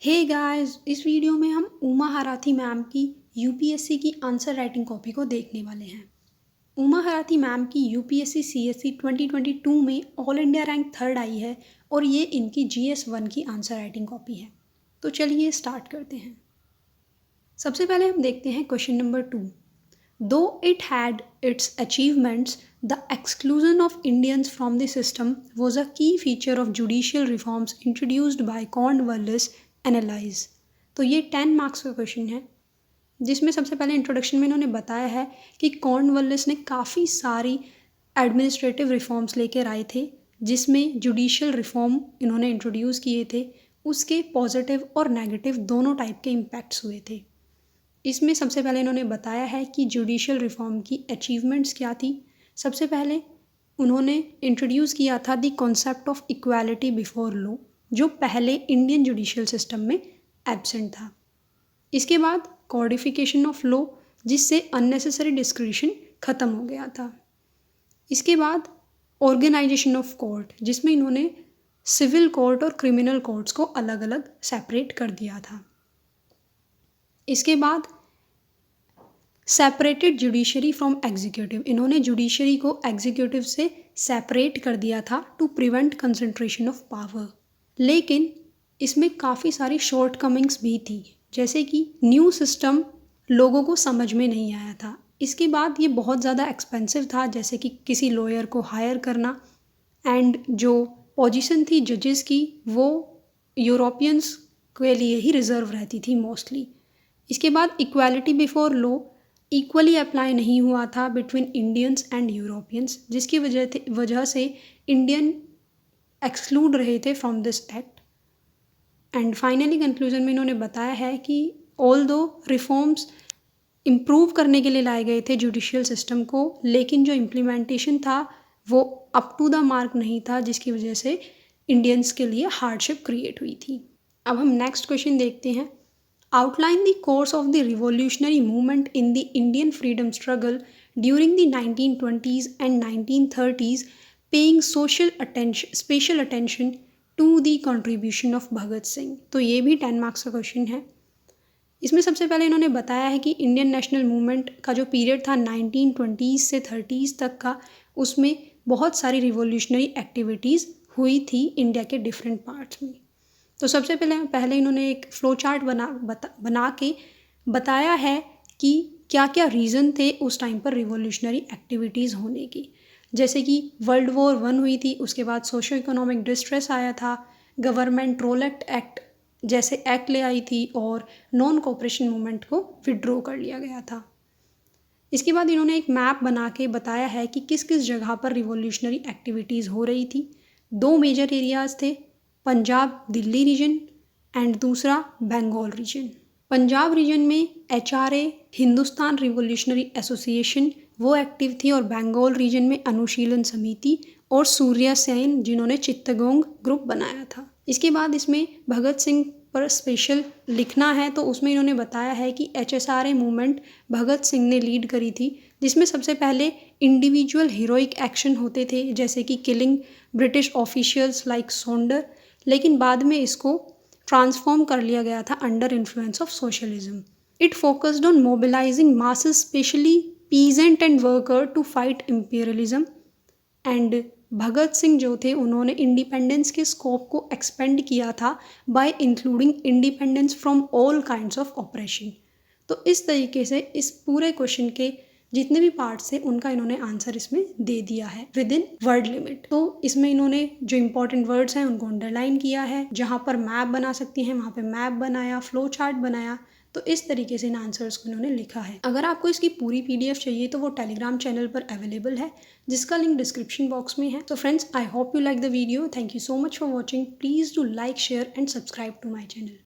Hey guys, इस video में हम उमा हाराथी मैम की यूपीएससी की आंसर राइटिंग कॉपी को देखने वाले हैं। उमा हाराथी मैम की यूपीएससी सीएससी 2022 में ऑल इंडिया रैंक 3rd आई है और ये इनकी GS1 की आंसर राइटिंग कॉपी है। तो चलिए स्टार्ट करते हैं। सबसे पहले हम देखते हैं question number 2। Though it had its achievements, the exclusion of Indians from the system was a key feature of judicial reforms introduced by Cornwallis Analyze। तो ये 10 मार्क्स का क्वेश्चन है जिसमें सबसे पहले इंट्रोडक्शन में इन्होंने बताया है कि कॉर्नवालिस ने काफ़ी सारी एडमिनिस्ट्रेटिव रिफॉर्म्स लेकर आए थे जिसमें जुडिशियल रिफॉर्म इन्होंने इंट्रोड्यूस किए थे। उसके पॉजिटिव और नेगेटिव दोनों टाइप के इम्पैक्ट्स हुए थे। इसमें सबसे पहले इन्होंने बताया है कि जुडिशियल रिफॉर्म की अचीवमेंट्स क्या थी। सबसे पहले उन्होंने इंट्रोड्यूस किया था the concept of equality before law, जो पहले इंडियन जुडिशियल सिस्टम में एब्सेंट था। इसके बाद कॉडिफिकेशन ऑफ लॉ, जिससे अननेसेसरी डिस्क्रिशन ख़त्म हो गया था। इसके बाद ऑर्गेनाइजेशन ऑफ कोर्ट, जिसमें इन्होंने सिविल कोर्ट और क्रिमिनल कोर्ट्स को अलग अलग सेपरेट कर दिया था। इसके बाद सेपरेटेड जुडिशरी फ्रॉम एग्जीक्यूटिव, इन्होंने जुडिशरी को एग्जीक्यूटिव से सेपरेट कर दिया था to prevent concentration of power. लेकिन इसमें काफ़ी सारी शॉर्ट कमिंग्स भी थी, जैसे कि न्यू सिस्टम लोगों को समझ में नहीं आया था। इसके बाद ये बहुत ज़्यादा एक्सपेंसिव था, जैसे कि किसी लॉयर को हायर करना, एंड जो पोजीशन थी जजेस की वो यूरोपियंस के लिए ही रिजर्व रहती थी मोस्टली। इसके बाद equality before law equally apply नहीं हुआ था बिटवीन इंडियंस एंड यूरोपियंस, जिसकी वजह से इंडियन एक्सक्लूड रहे थे from this act. And finally conclusion में इन्होंने बताया है कि ऑल दो रिफॉर्म्स इम्प्रूव करने के लिए लाए गए थे जुडिशियल सिस्टम को, लेकिन जो इम्प्लीमेंटेशन था वो अप टू द मार्क नहीं था, जिसकी वजह से इंडियंस के लिए हार्डशिप क्रिएट हुई थी। अब हम नेक्स्ट क्वेश्चन देखते हैं। Outline the course of the revolutionary movement in the Indian freedom struggle during the 1920s and 1930s, paying special attention to the contribution of Bhagat Singh. तो ये भी 10 मार्क्स का क्वेश्चन है। इसमें सबसे पहले इन्होंने बताया है कि इंडियन नेशनल मूवमेंट का जो पीरियड था 1920s से 30s तक का, उसमें बहुत सारी रिवोल्यूशनरी एक्टिविटीज़ हुई थी इंडिया के डिफरेंट पार्ट्स में। तो सबसे पहले इन्होंने एक फ़्लो चार्ट बना के बताया है कि क्या क्या रीज़न थे उस टाइम पर रिवॉल्यूशनरी एक्टिविटीज़ होने की। जैसे कि वर्ल्ड वॉर 1 हुई थी, उसके बाद सोशो इकोनॉमिक डिस्ट्रेस आया था, गवर्नमेंट रोल एक्ट जैसे एक्ट ले आई थी, और नॉन कोऑपरेशन मूवमेंट को विड्रॉ कर लिया गया था। इसके बाद इन्होंने एक मैप बना के बताया है कि किस किस जगह पर रिवॉल्यूशनरी एक्टिविटीज़ हो रही थी। 2 मेजर एरियाज़ थे, पंजाब दिल्ली रीजन एंड दूसरा बंगाल रीजन। पंजाब रीजन में HRA हिंदुस्तान रिवॉल्यूशनरी एसोसिएशन वो एक्टिव थी, और बंगाल रीजन में अनुशीलन समिति और सूर्या सेन, जिन्होंने चित्तगोंग ग्रुप बनाया था। इसके बाद इसमें भगत सिंह पर स्पेशल लिखना है, तो उसमें इन्होंने बताया है कि HSRA मूवमेंट भगत सिंह ने लीड करी थी, जिसमें सबसे पहले इंडिविजुअल हीरोइक एक्शन होते थे, जैसे कि killing British officials like Saunders, लेकिन बाद में इसको ट्रांसफॉर्म कर लिया गया था under influence of socialism. It focused on mobilising masses, specially peasant and worker, to fight imperialism. And Bhagat Singh जो थे उन्होंने इंडिपेंडेंस के स्कोप को एक्सपेंड किया था bye including independence from all kinds of operation. तो इस तरीके से इस पूरे क्वेश्चन के जितने भी पार्ट्स थे उनका इन्होंने आंसर इसमें दे दिया है विद इन वर्ड लिमिट। तो इसमें इन्होंने जो इंपॉर्टेंट वर्ड्स हैं उनको अंडरलाइन किया है, जहाँ पर मैप बना सकती हैं वहाँ पे मैप बनाया, फ्लो चार्ट बनाया। तो इस तरीके से इन आंसर्स को इन्होंने लिखा है। अगर आपको इसकी पूरी PDF चाहिए तो वो टेलीग्राम चैनल पर अवेलेबल है, जिसका लिंक डिस्क्रिप्शन बॉक्स में है। तो friends, I hope you like the video. Thank you so much for watching. Please do like, share and subscribe to my channel.